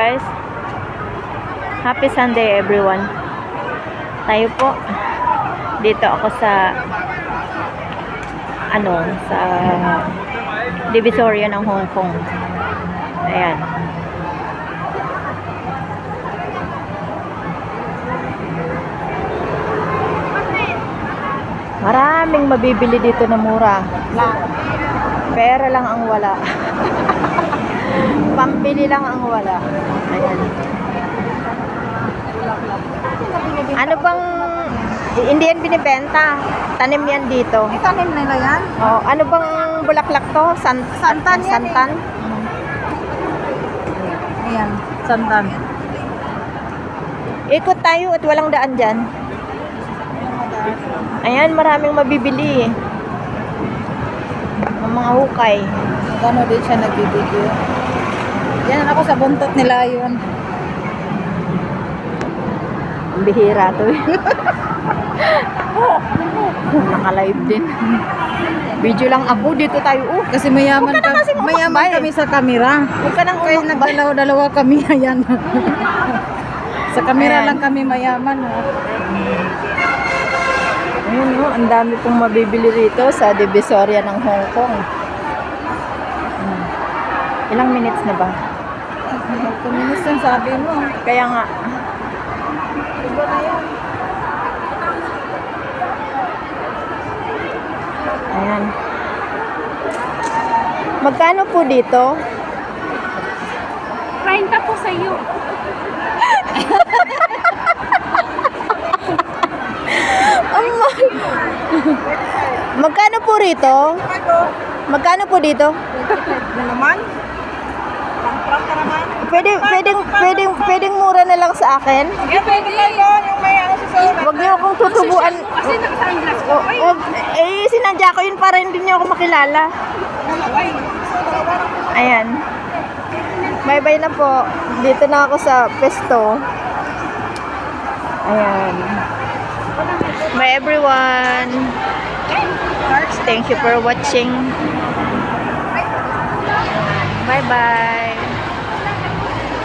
Guys, happy Sunday everyone. Tayo po dito ako sa sa Divisoria ng Hong Kong. Ayan. Maraming mabibili dito na mura. Pera lang ang wala. Pambili lang ang wala. Ayan. Ano bang hindi yan binibenta? Tanim yan dito. Tanim nila yan? Oh, ano bang bulaklak to? Santan yan. Santan? Ayan, santan. Ikot tayo at walang daan dyan. Ayan, maraming mabibili. Ang mga hukay. Gano'n din siya nagbibigyo. Yan ako sa buntot nila yun. Ang bihira to eh. Naka-live din. Video lang ako. Dito tayo. Kasi mayaman kami sa camera. Huwag ka nang Kaya nagdalaw-dalawa kami. Ayan. Sa camera Ayan. lang kami mayaman. Ayun, no? Ang dami pong mabibili rito sa Divisoria ng Hong Kong. Ilang minutes na ba? 2 minutes ang sabi mo. Kaya nga. Iba na yan. Ayan. Magkano po dito? 30 po sa iyo. Magkano po rito? Magkano po dito? Na naman? Pang-prata naman? Pwedeng mura na lang sa akin. Pwede yung may sa Huwag niyo akong tutubuan. Kasi naka-sunglass ko. Sinadya ko yun para hindi niyo ako makilala. Ayan. Bye-bye na po. Dito na ako sa pesto. Ayan. Bye everyone. Thank you for watching. Bye-bye.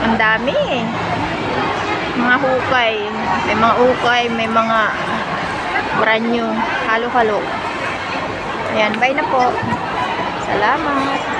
Ang dami eh. Mga hukay. May mga hukay, may mga brand new. Halo-halo. Ayan, bye na po. Salamat.